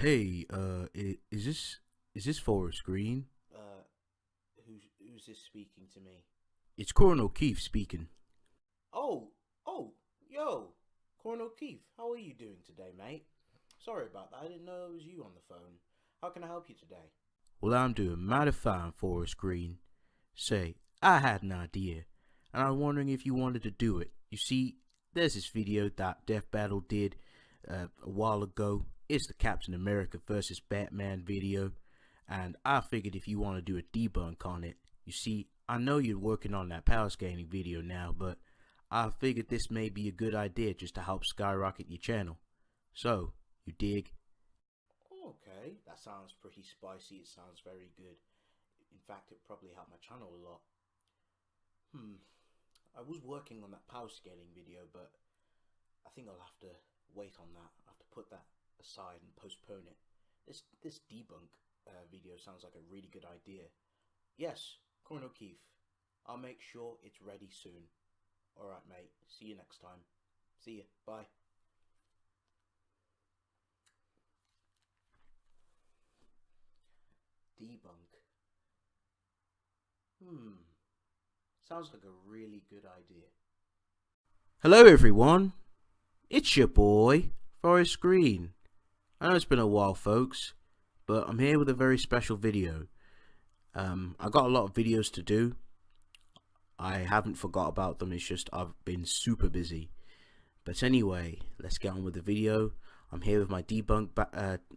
Hey, is this Forest Green? Uh, who's this speaking to me? It's Corin O'Keefe speaking. Oh, oh, yo, Corin O'Keefe, how are you doing today, mate? Sorry about that. I didn't know it was you on the phone. How can I help you today? Well, I'm doing mighty fine, Forest Green. Say, I had an idea, and I'm wondering if you wanted to do it. You see, there's this video that Death Battle did a while ago. It's the Captain America versus Batman video, and I figured if you want to do a debunk on it, you see, I know you're working on that power scaling video now, but I figured this may be a good idea just to help skyrocket your channel. So, you dig? Okay, that sounds pretty spicy. It sounds very good. In fact, it probably helped my channel a lot. Hmm, I was working on that power scaling video, but I think I'll have to wait on that. I have to put that aside and postpone it. This debunk video sounds like a really good idea. Yes, Corin O'Keefe. I'll make sure it's ready soon. Alright, mate. See you next time. See you. Bye. Debunk. Hmm. Sounds like a really good idea. Hello, everyone. It's your boy, Forest Green. I know it's been a while, folks, but I'm here with a very special video. I got a lot of videos to do. I haven't forgot about them. It's just I've been super busy. But anyway, let's get on with the video. I'm here with my debunk.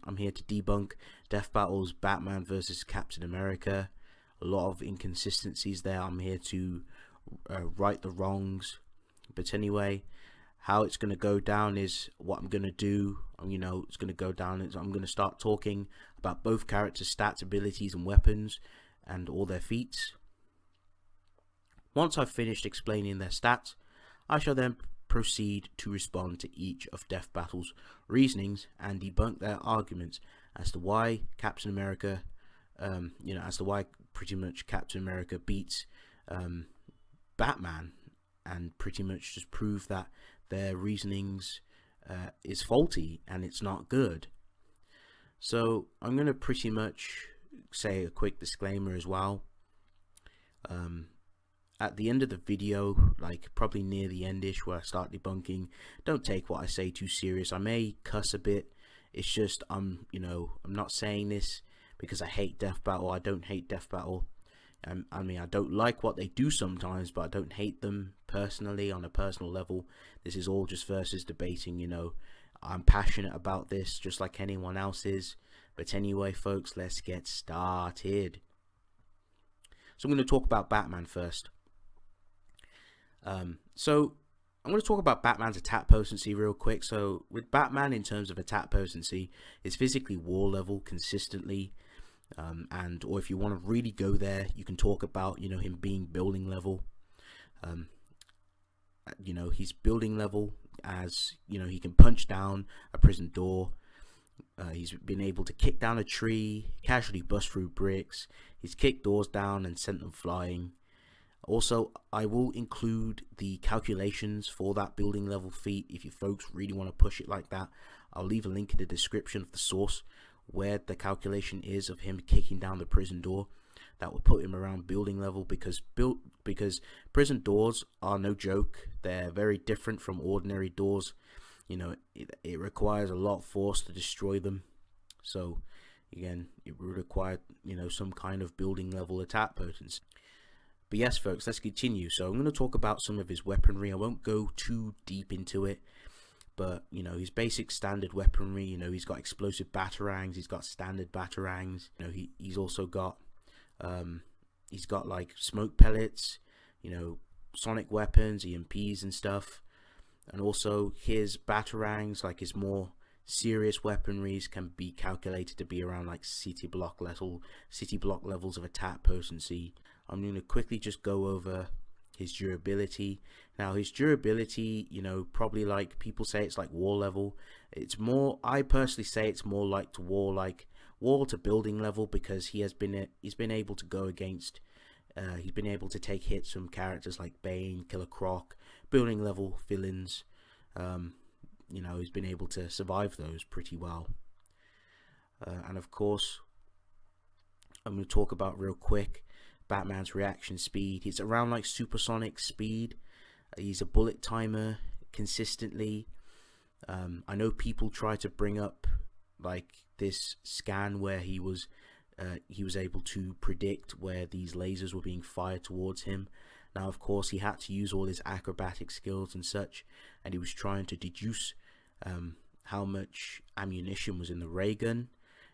I'm here to debunk Death Battle's Batman versus Captain America. A lot of inconsistencies there. I'm here to right the wrongs. But anyway, how it's gonna go down is what I'm gonna do. It's gonna go down is I'm gonna start talking about both characters' stats, abilities, and weapons, and all their feats. Once I've finished explaining their stats, I shall then proceed to respond to each of Death Battle's reasonings and debunk their arguments as to why Captain America, as to why pretty much Captain America beats Batman, and pretty much just prove that their reasonings is faulty and it's not good. So I'm going to pretty much say a quick disclaimer as well. At the end of the video, like probably near the endish where I start debunking, don't take what I say too serious. I may cuss a bit. It's just I'm not saying this because I hate Death Battle. I don't hate Death Battle. I mean, I don't like what they do sometimes, but I don't hate them personally on a personal level. This is all just versus debating. I'm passionate about this just like anyone else is. But anyway, folks, let's get started. So I'm going to talk about Batman first. So I'm going to talk about Batman's attack potency real quick. So with Batman, in terms of attack potency, it's physically war level consistently. Or if you want to really go there, you can talk about him being building level. He's building level as he can punch down a prison door. He's been able to kick down a tree, casually bust through bricks. He's kicked doors down and sent them flying. Also, I will include the calculations for that building level feat if you folks really want to push it like that. I'll leave a link in the description of the source where the calculation is of him kicking down the prison door. That will put him around building level because prison doors are no joke. They're very different from ordinary doors. It requires a lot of force to destroy them. So again, it would require some kind of building level attack potency. But yes, folks, let's continue. So I'm going to talk about some of his weaponry. I won't go too deep into it, but his basic standard weaponry. He's got explosive batarangs. He's got standard batarangs. He's also got like smoke pellets. Sonic weapons, EMPs and stuff. And also his batarangs, like his more serious weaponries, can be calculated to be around like city block levels of attack potency. I'm going to quickly just go over his durability. Now his durability, probably like people say it's like war level. It's more, I personally say it's more like to war to building level, because he's been able to go against he's been able to take hits from characters like Bane, Killer Croc, building level villains. He's been able to survive those pretty well. And of course, I'm going to talk about real quick Batman's reaction speed. He's around like supersonic speed. He's a bullet timer consistently. I know people try to bring up like this scan where he was able to predict where these lasers were being fired towards him. Now, of course, he had to use all his acrobatic skills and such, and he was trying to deduce how much ammunition was in the ray gun.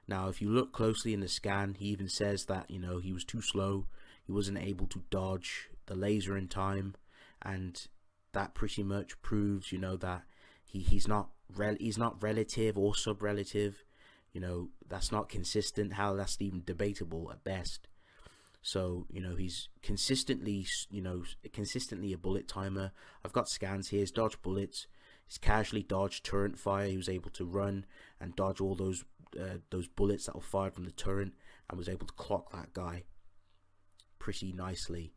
Now, if you look closely in the scan, he even says that, you know, he was too slow. He wasn't able to dodge the laser in time, and that pretty much proves, you know, that he's not relative or sub-relative. You know, that's not consistent. How that's even debatable at best. So, you know, he's consistently a bullet timer. I've got scans here. He's dodged bullets. He's casually dodged turret fire. He was able to run and dodge all those bullets that were fired from the turret, and was able to clock that guy pretty nicely.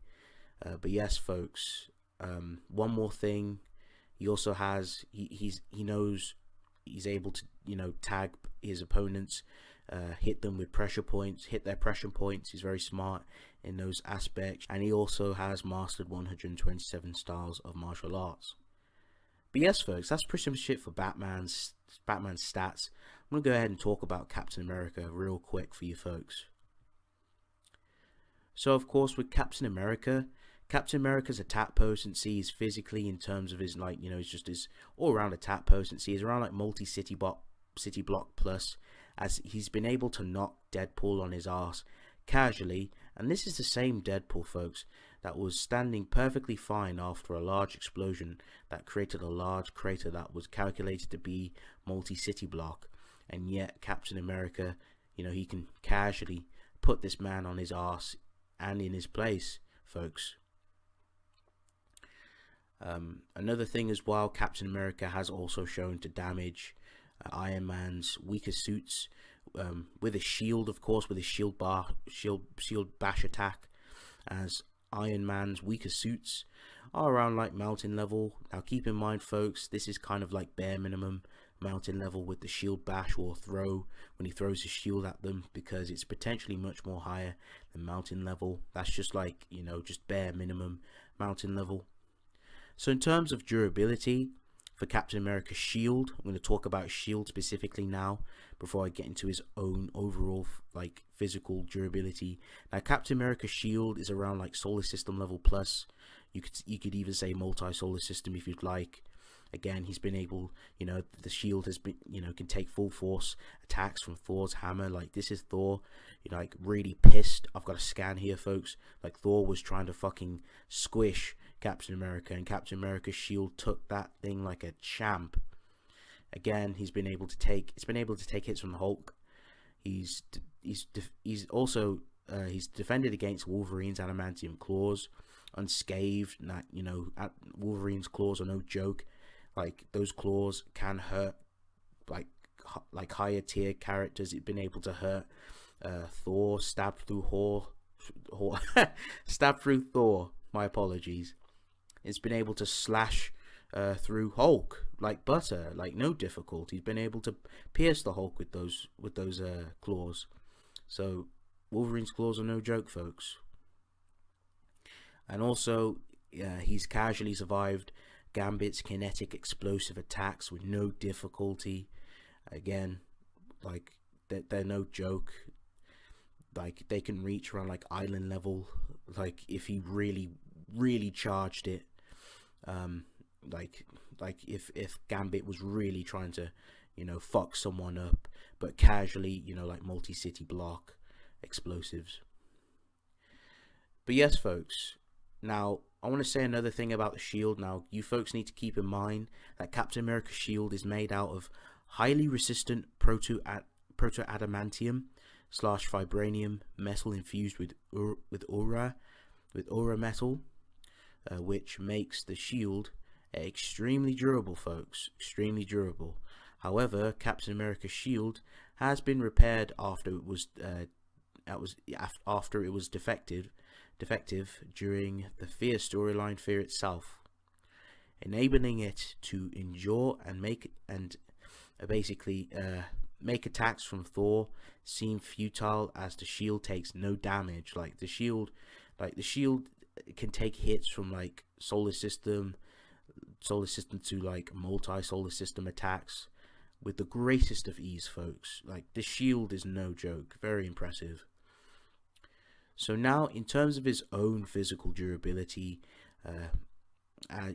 But yes, folks, one more thing. He also has he knows he's able to, you know, tag his opponents, hit them with pressure points, hit their pressure points. He's very smart in those aspects, and he also has mastered 127 styles of martial arts. But yes, folks, that's pretty much it for Batman's stats. I'm gonna go ahead and talk about Captain America real quick for you folks. So, of course, with Captain America's attack potency is physically, in terms of his, like, you know, it's just his all-around attack potency is around like multi-city block plus, as he's been able to knock Deadpool on his ass casually. And this is the same Deadpool, folks, that was standing perfectly fine after a large explosion that created a large crater that was calculated to be multi-city block. And yet Captain America, you know, he can casually put this man on his ass and in his place, folks. Another thing as well, Captain America has also shown to damage Iron Man's weaker suits with a shield, of course, with a shield bash attack, as Iron Man's weaker suits are around like mountain level. Now keep in mind, folks, this is kind of like bare minimum mountain level with the shield bash or throw when he throws his shield at them, because it's potentially much more higher than mountain level. That's just like, you know, just bare minimum mountain level. So in terms of durability for Captain America's shield, I'm going to talk about shield specifically now before I get into his own overall like physical durability. Now Captain America's shield is around like solar system level plus. You could even say multi-solar system if you'd like. Again, he's been able, you know, the shield has been, you know, can take full force attacks from Thor's hammer. Like, this is Thor, you know, like really pissed. I've got a scan here, folks. Like, Thor was trying to fucking squish Captain America, and Captain America's shield took that thing like a champ. Again, he's been able to take hits from the Hulk. He's also he's defended against Wolverine's adamantium claws unscathed. That, you know, Wolverine's claws are no joke. Like, those claws can hurt like higher tier characters. It's been able to hurt Thor, stabbed through Thor. My apologies. It's been able to slash through Hulk like butter, like no difficulty. He's been able to pierce the Hulk with those claws. So Wolverine's claws are no joke, folks. And also, he's casually survived Gambit's kinetic explosive attacks with no difficulty. Again, like, they're no joke. Like, they can reach around like island level, like if he really charged it. Like if Gambit was really trying to, you know, fuck someone up, but casually, you know, like multi-city block explosives. But yes, folks, now I want to say another thing about the shield. Now, you folks need to keep in mind that Captain America's shield is made out of highly resistant proto-adamantium / vibranium metal infused with aura metal, which makes the shield extremely durable, folks. Extremely durable. However, Captain America's shield has been repaired after it was defective during the Fear storyline, Fear itself, enabling it to endure and basically make attacks from Thor seem futile as the shield takes no damage. Like the shield can take hits from like solar system to like multi-solar system attacks with the greatest of ease, folks. Like the shield is no joke. Very impressive. So now, in terms of his own physical durability,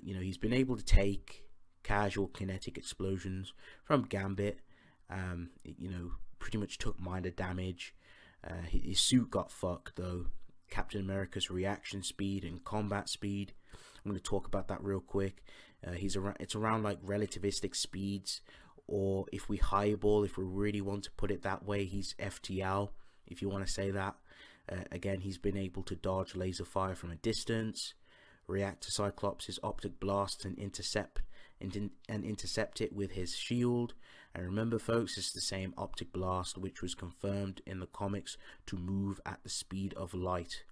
he's been able to take casual kinetic explosions from Gambit. Pretty much took minor damage. His suit got fucked though. Captain America's reaction speed and combat speed, I'm going to talk about that real quick. It's around like relativistic speeds, or if we highball, if we really want to put it that way, he's FTL, if you want to say that. Again, he's been able to dodge laser fire from a distance, react to Cyclops' optic blasts and intercept it with his shield. And remember, folks, it's the same optic blast which was confirmed in the comics to move at the speed of light.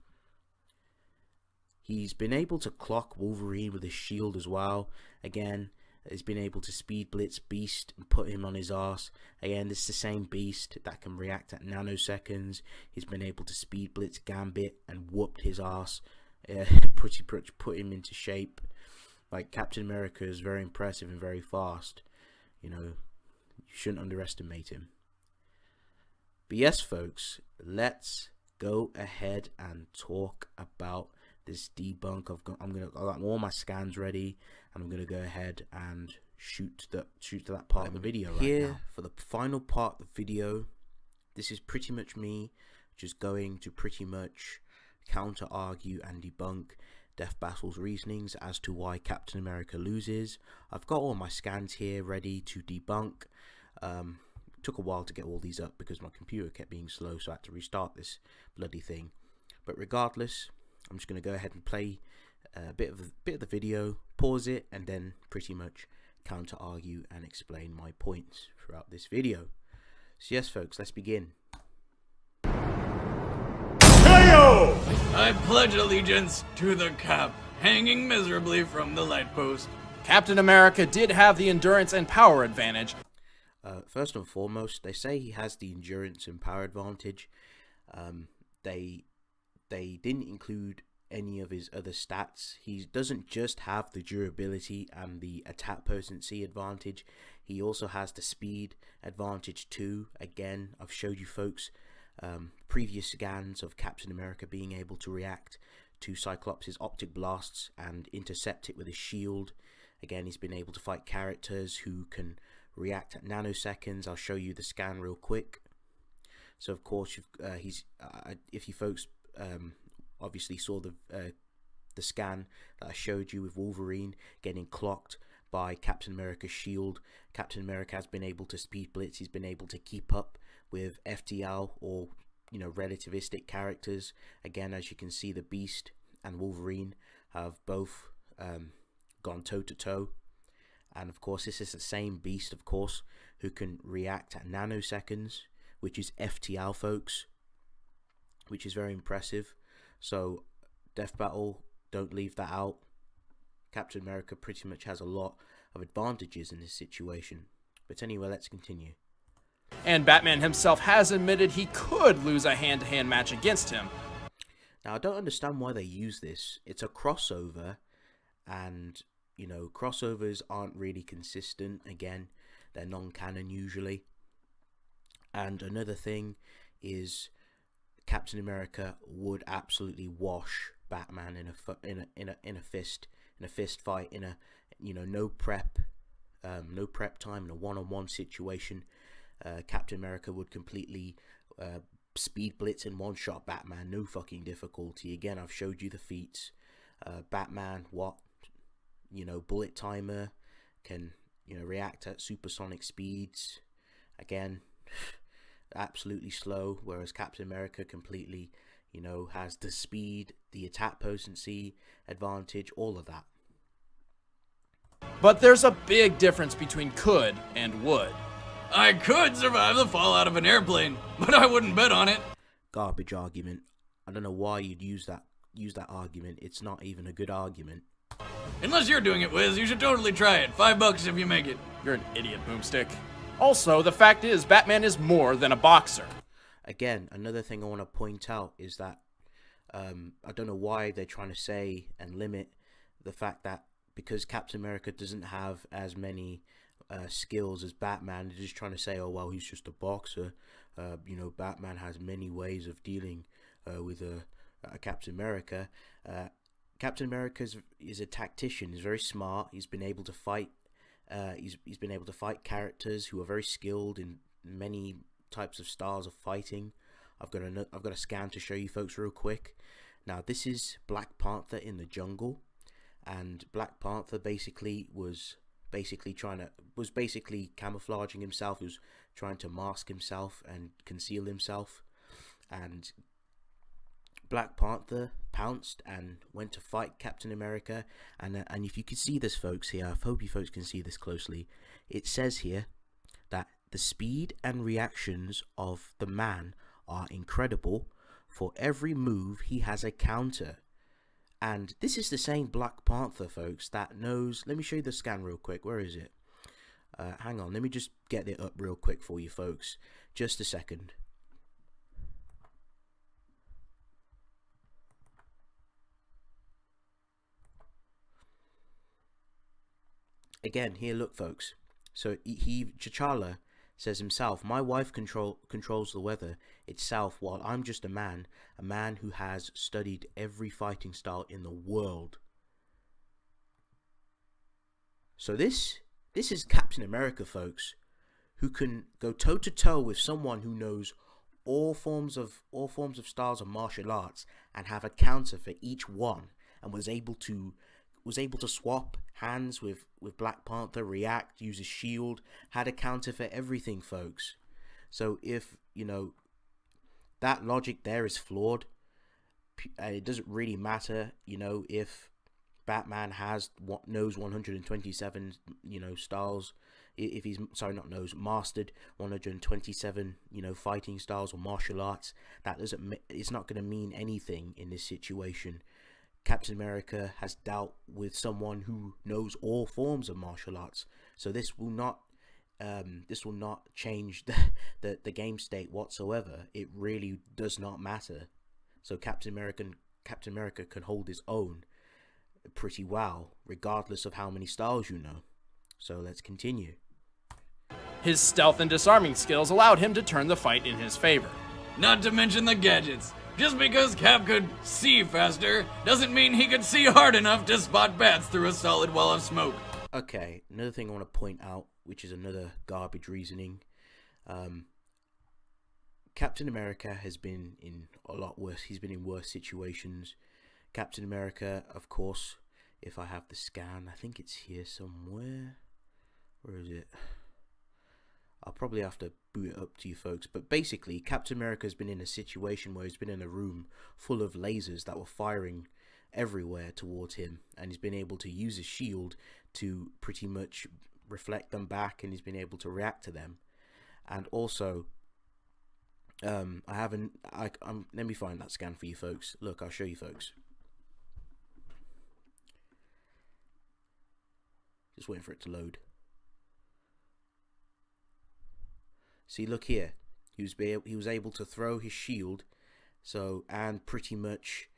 He's been able to clock Wolverine with his shield as well. Again, he's been able to speed blitz Beast and put him on his ass. Again, this is the same Beast that can react at nanoseconds. He's been able to speed blitz Gambit and whooped his ass. Pretty much put him into shape. Like, Captain America is very impressive and very fast. You shouldn't underestimate him. But yes, folks, let's go ahead and talk about this debunk. I got all my scans ready, and I'm gonna go ahead and shoot to that part of the video right here now. For the final part of the video, this is pretty much me just going to pretty much counter argue and debunk Death Battle's reasonings as to why Captain America loses. I've got all my scans here ready to debunk. Took a while to get all these up because my computer kept being slow, so I had to restart this bloody thing. But regardless, I'm just going to go ahead and play a bit of the video, pause it, and then pretty much counter argue and explain my points throughout this video. So yes, folks, let's begin. I pledge allegiance to the Cap, hanging miserably from the light post. Captain America did have the endurance and power advantage. First and foremost, they say he has the endurance and power advantage. They didn't include any of his other stats. He doesn't just have the durability and the attack potency advantage. He also has the speed advantage too. Again, I've showed you folks previous scans of Captain America being able to react to Cyclops' optic blasts and intercept it with his shield. Again, he's been able to fight characters who can react at nanoseconds. I'll show you the scan real quick. So of course, if you folks obviously saw the scan that I showed you with Wolverine getting clocked by Captain America's shield, Captain America has been able to speed blitz. He's been able to keep up with FTL, or relativistic characters. Again, as you can see, the Beast and Wolverine have both gone toe to toe. And of course, this is the same Beast, of course, who can react at nanoseconds, which is FTL, folks, which is very impressive. So, Death Battle, don't leave that out. Captain America pretty much has a lot of advantages in this situation. But anyway, let's continue. And Batman himself has admitted he could lose a hand-to-hand match against him. Now, I don't understand why they use this. It's a crossover, and crossovers aren't really consistent. Again, they're non-canon usually. And another thing is, Captain America would absolutely wash Batman in a fist fight, no prep time, in a one-on-one situation. Captain America would completely speed blitz and one-shot Batman, no fucking difficulty. Again, I've showed you the feats. Batman, bullet timer, can react at supersonic speeds. Again, absolutely slow, whereas Captain America completely has the speed, the attack potency advantage, all of that. But there's a big difference between could and would. I could survive the fall out of an airplane, but I wouldn't bet on it. Garbage argument. I don't know why you'd use that argument. It's not even a good argument. Unless you're doing it, Wiz, you should totally try it. $5 if you make it. You're an idiot, Boomstick. Also, the fact is, Batman is more than a boxer. Again, another thing I want to point out is that I don't know why they're trying to say and limit the fact that because Captain America doesn't have as many skills as Batman, they're just trying to say, oh well, he's just a boxer. You know, Batman has many ways of dealing with Captain America. Captain America is a tactician. He's very smart. He's been able to fight. He's been able to fight characters who are very skilled in many types of styles of fighting. I've got a scan to show you folks real quick. Now this is Black Panther in the jungle, and Black Panther was basically camouflaging himself. He was trying to mask himself and conceal himself, and Black Panther pounced and went to fight Captain America. And if you can see this, folks, here, I hope you folks can see this closely. It says here that the speed and reactions of the man are incredible. For every move, he has a counter. And this is the same Black Panther, folks, that knows... Let me show you the scan real quick. Where is it? Hang on. Let me just get it up real quick for you, folks. Just a second. Again, here, look, folks. So T'Challa says himself, my wife controls the weather itself, while I'm just a man who has studied every fighting style in the world. So this is Captain America, folks, who can go toe to toe with someone who knows all forms of styles of martial arts and have a counter for each one, and was able to swap hands with Black Panther, react, use his shield, had a counter for everything, folks. So if, you know, that logic there is flawed, it doesn't really matter, you know, if Batman knows 127, you know, styles, if he's, sorry, not knows, mastered 127, you know, fighting styles or martial arts. That doesn't, it's not going to mean anything in this situation. Captain America has dealt with someone who knows all forms of martial arts, so this will not change the game state whatsoever. It really does not matter. So Captain America can hold his own pretty well, regardless of how many styles you know. So let's continue. His stealth and disarming skills allowed him to turn the fight in his favor. Not to mention the gadgets. Just because Cap could see faster doesn't mean he could see hard enough to spot bats through a solid wall of smoke. Okay, another thing I want to point out, which is another garbage reasoning. Captain America has been in a lot worse. He's been in worse situations. Captain America, of course, if I have the scan, I think it's here somewhere. Where is it? I'll probably have to boot it up to you folks, but basically Captain America has been in a situation where he's been in a room full of lasers that were firing everywhere towards him, and he's been able to use his shield to pretty much reflect them back, and he's been able to react to them. And also let me find that scan for you folks. Look, I'll show you folks. Just waiting for it to load. See, look here. He was able to throw his shield, and pretty much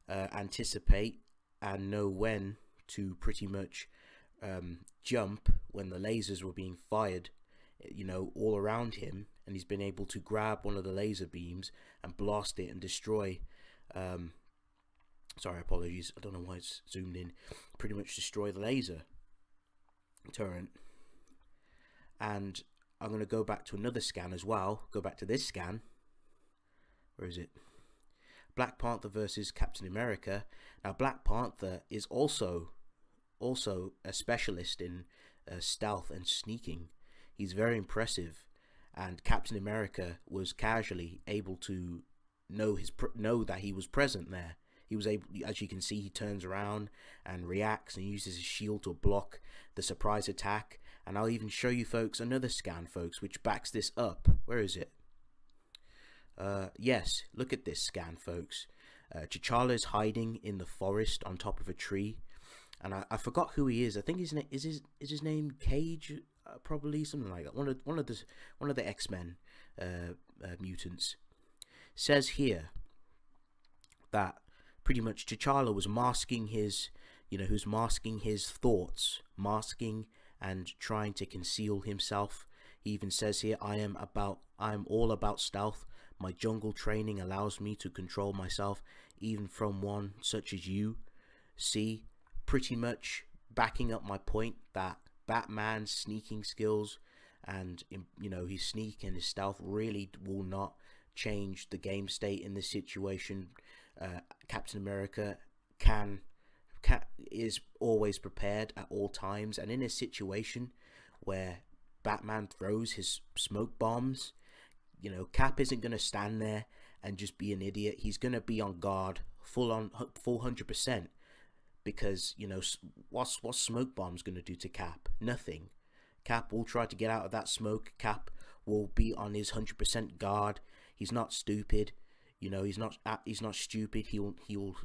anticipate and know when to pretty much jump when the lasers were being fired, you know, all around him. And he's been able to grab one of the laser beams and blast it and destroy. Sorry, apologies. I don't know why it's zoomed in. Pretty much destroy the laser turret. And I'm going to go back to another scan as well. Go back to this scan. Where is it? Black Panther versus Captain America. Now, Black Panther is also a specialist in stealth and sneaking. He's very impressive. And Captain America was casually able to know that he was present there. He was able, as you can see, he turns around and reacts and uses his shield to block the surprise attack. And I'll even show you folks another scan, folks, which backs this up. Where is it? Yes, look at this scan, folks. T'Challa is hiding in the forest on top of a tree, and I forgot who he is. I think his name is his name Cage. probably something like that. One of the X-Men mutants says here that pretty much T'Challa was masking his, who's masking his thoughts, masking and trying to conceal himself. He even says here, I am all about stealth. My jungle training allows me to control myself, even from one such as you. See, pretty much backing up my point that Batman's sneaking skills and, his sneak and his stealth really will not change the game state in this situation. Captain America is always prepared at all times, and in a situation where Batman throws his smoke bombs, Cap isn't going to stand there and just be an idiot. He's going to be on guard, full 100%, because what's smoke bombs going to do to Cap? Nothing. Cap will try to get out of that smoke. Cap will be on his 100% guard. He's not stupid. He's not stupid. He will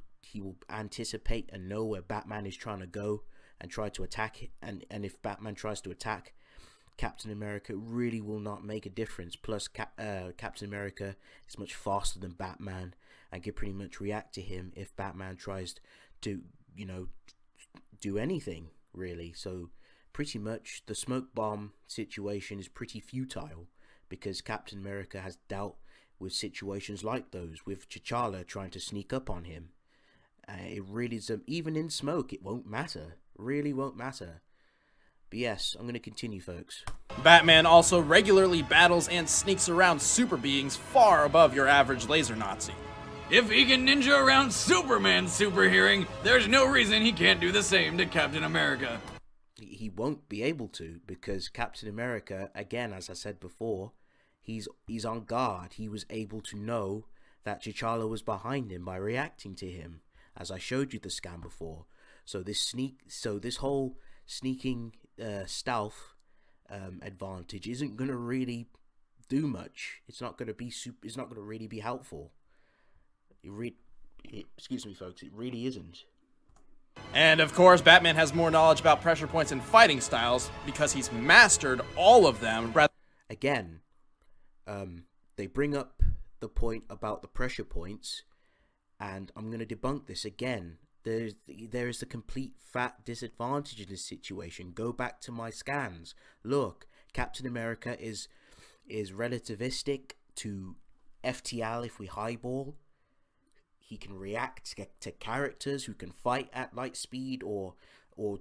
anticipate and know where Batman is trying to go and try to attack it. And if Batman tries to attack Captain America, really will not make a difference. Plus, Captain America is much faster than Batman and can pretty much react to him if Batman tries to, do anything, really. So, pretty much, the smoke bomb situation is pretty futile because Captain America has dealt with situations like those, with T'Challa trying to sneak up on him. It really is, even in smoke, it won't matter. Really won't matter. But yes, I'm going to continue, folks. Batman also regularly battles and sneaks around super beings far above your average laser Nazi. If he can ninja around Superman's super hearing, there's no reason he can't do the same to Captain America. He won't be able to, because Captain America, again, as I said before, he's on guard. He was able to know that T'Challa was behind him by reacting to him, as I showed you the scan before. So this whole sneaking stealth advantage isn't going to really do much. It's not going to really be helpful. Excuse me, folks. It really isn't. And of course, Batman has more knowledge about pressure points and fighting styles because he's mastered all of them. Again, they bring up the point about the pressure points, and I'm going to debunk this again. There is the complete fat disadvantage in this situation. Go back to my scans. Look, Captain America is relativistic to FTL if we highball. He can react to characters who can fight at light speed or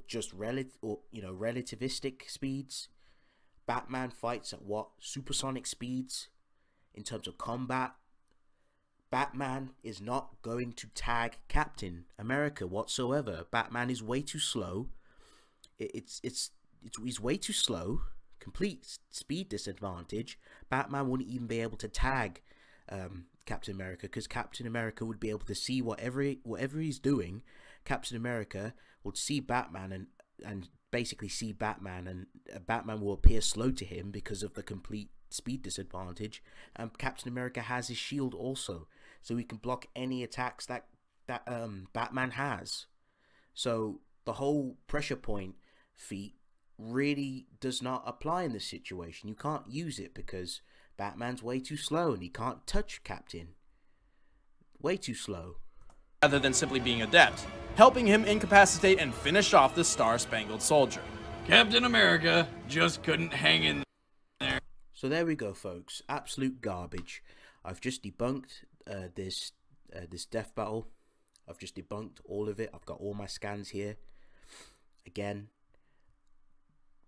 just relativistic speeds. Batman fights at what? Supersonic speeds in terms of combat. Batman is not going to tag Captain America whatsoever. Batman is way too slow. He's way too slow. Complete speed disadvantage. Batman wouldn't even be able to tag Captain America, because Captain America would be able to see whatever he's doing. Captain America would see Batman and basically see Batman, and Batman will appear slow to him because of the complete speed disadvantage. And Captain America has his shield also, so he can block any attacks that Batman has. So the whole pressure point feat really does not apply in this situation. You can't use it because Batman's way too slow and he can't touch Captain. Way too slow. Rather than simply being adept, helping him incapacitate and finish off the Star-Spangled Soldier. Captain America just couldn't hang in there. So there we go, folks. Absolute garbage. I've just debunked this death battle. I've just debunked all of it. I've got all my scans here. Again,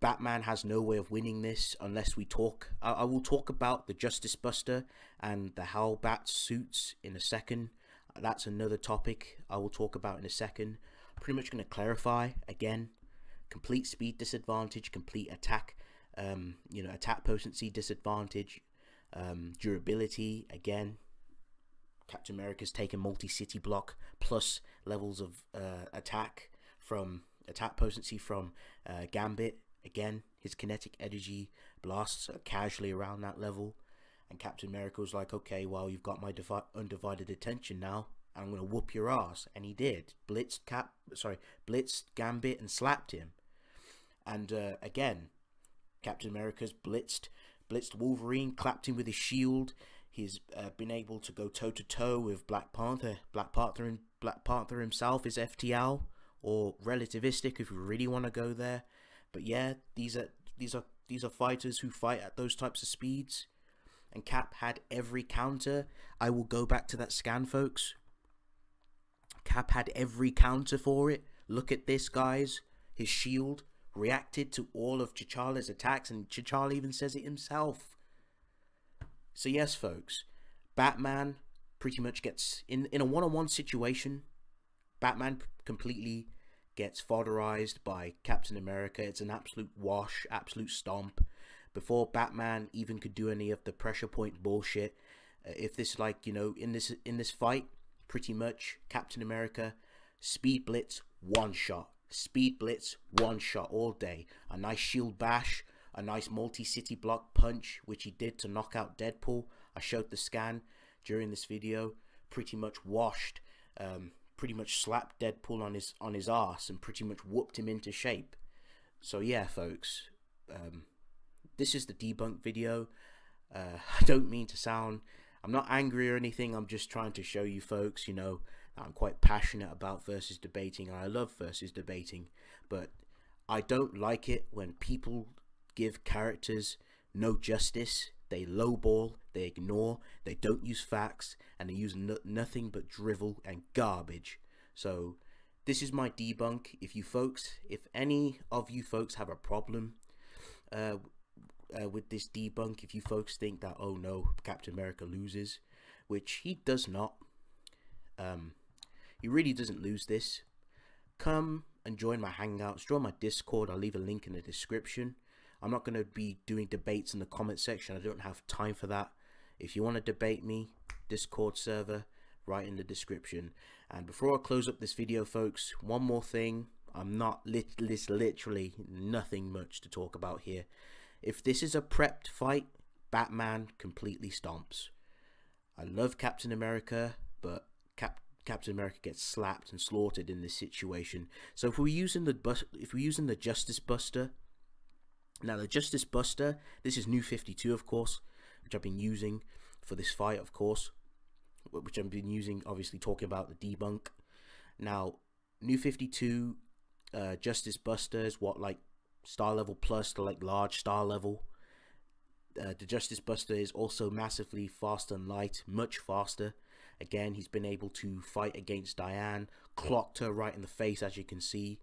Batman has no way of winning this unless we talk. I will talk about the Justice Buster and the Hellbat suits in a second. That's another topic I will talk about in a second. I'm pretty much going to clarify again. Complete speed disadvantage, complete attack, attack potency disadvantage, durability again. Captain America's taken multi-city block plus levels of attack potency from Gambit. Again, his kinetic energy blasts are casually around that level. And Captain America was like, okay, well, you've got my undivided attention now. And I'm going to whoop your ass. And he did. Blitzed Gambit and slapped him. And again, Captain America's blitzed Wolverine, clapped him with his shield. He's been able to go toe to toe with Black Panther. Black Panther himself is FTL or relativistic if you really want to go there. But yeah, these are fighters who fight at those types of speeds. And Cap had every counter. I will go back to that scan, folks. Cap had every counter for it. Look at this, guys. His shield reacted to all of T'Challa's attacks, and T'Challa even says it himself. So yes, folks, Batman pretty much gets, in a one-on-one situation, Batman completely gets fodderized by Captain America. It's an absolute wash, absolute stomp. Before Batman even could do any of the pressure point bullshit, if this, like, you know, in this fight, pretty much Captain America, speed blitz, one shot. Speed blitz, one shot all day. A nice shield bash, a nice multi-city block punch, which he did to knock out Deadpool. I showed the scan during this video. Pretty much washed, pretty much slapped Deadpool on his ass and pretty much whooped him into shape. So yeah, folks, this is the debunk video. I don't mean to sound, I'm not angry or anything. I'm just trying to show you folks, you know, I'm quite passionate about versus debating, and I love versus debating, but I don't like it when people give characters no justice. They lowball, they ignore, they don't use facts, and they use nothing but drivel and garbage. So this is my debunk. If any of you folks have a problem with this debunk, if you folks think that, oh no, Captain America loses, which he does not, he really doesn't lose this, come and join my hangouts, join my Discord. I'll leave a link in the description. I'm not going to be doing debates in the comment section. I don't have time for that. If you want to debate me, Discord server right in the description. And before I close up this video, folks, one more thing. I'm not literally nothing much to talk about here. If this is a prepped fight, Batman completely stomps. I love Captain America, but Captain America gets slapped and slaughtered in this situation. So if we're using the Justice Buster, now the Justice Buster, this is New 52, of course, which I've been using for this fight, of course, which I've been using, obviously talking about the debunk. Now, New 52 Justice Buster is what, like star level plus to like large star level. The Justice Buster is also massively faster and light, much faster. Again, he's been able to fight against Diane, clocked her right in the face, as you can see.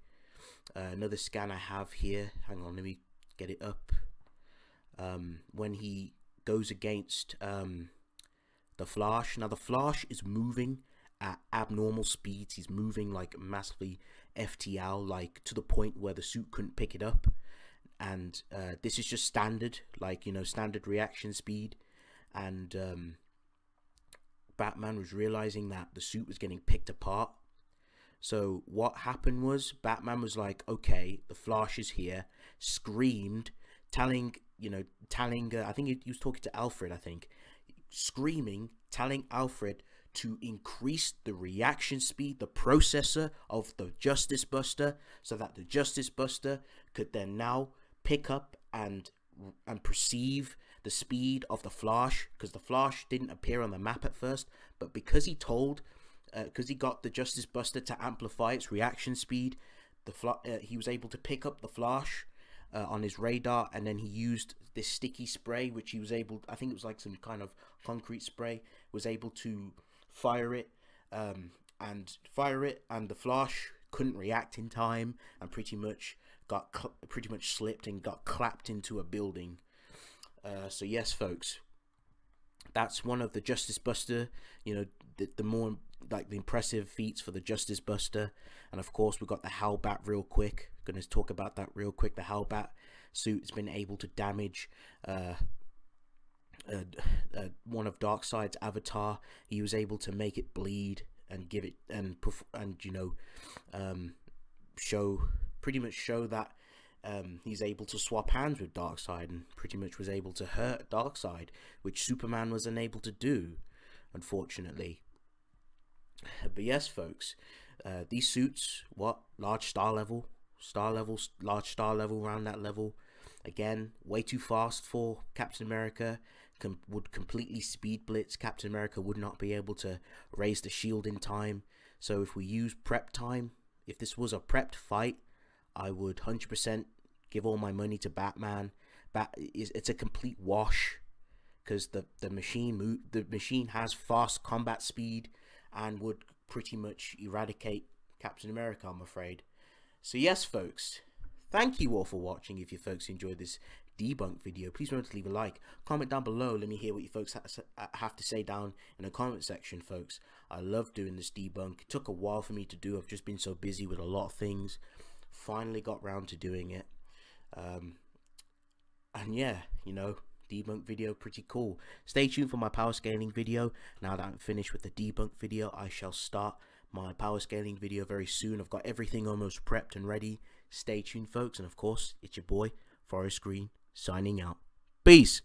Another scan I have here, hang on, let me get it up. When he goes against the Flash. Now the Flash is moving at abnormal speeds. He's moving like massively FTL, like to the point where the suit couldn't pick it up. And this is just standard, like, you know, standard reaction speed. And Batman was realizing that the suit was getting picked apart. So what happened was Batman was like, okay, the Flash is here, screamed, telling I think he was talking to Alfred, I think, screaming, telling Alfred to increase the reaction speed, the processor of the Justice Buster, so that the Justice Buster could then now pick up and perceive the speed of the Flash, because the Flash didn't appear on the map at first, but because he got the Justice Buster to amplify its reaction speed, he was able to pick up the Flash on his radar, and then he used this sticky spray, which he was able, I think it was like some kind of concrete spray, was able to fire it, and the Flash couldn't react in time, and pretty much slipped and got clapped into a building. So yes, folks, that's one of the Justice Buster, you know, the more like the impressive feats for the Justice Buster. And of course we've got the Hellbat real quick. Going to talk about that real quick. The Hellbat suit has been able to damage one of Darkseid's avatar. He was able to make it bleed and give it and you know, show that he's able to swap hands with Darkseid, and pretty much was able to hurt Darkseid, which Superman was unable to do, unfortunately. But yes, folks, these suits, large star level, large star level, around that level. Again, way too fast for Captain America. Would completely speed blitz. Captain America would not be able to raise the shield in time. So if we use prep time, if this was a prepped fight, I would 100% give all my money to Batman. It's a complete wash, because the machine has fast combat speed and would pretty much eradicate Captain America, I'm afraid. So yes, folks, thank you all for watching. If you folks enjoyed this debunk video, please remember to leave a like, comment down below. Let me hear what you folks have to say down in the comment section, folks. I love doing this debunk. It took a while for me to do. I've just been so busy with a lot of things. Finally got round to doing it. And yeah, you know, debunk video, pretty cool. Stay tuned for my power scaling video. Now that I'm finished with the debunk video, I shall start my power scaling video very soon. I've got everything almost prepped and ready. Stay tuned, folks, and of course, it's your boy Forest Green signing out. Peace.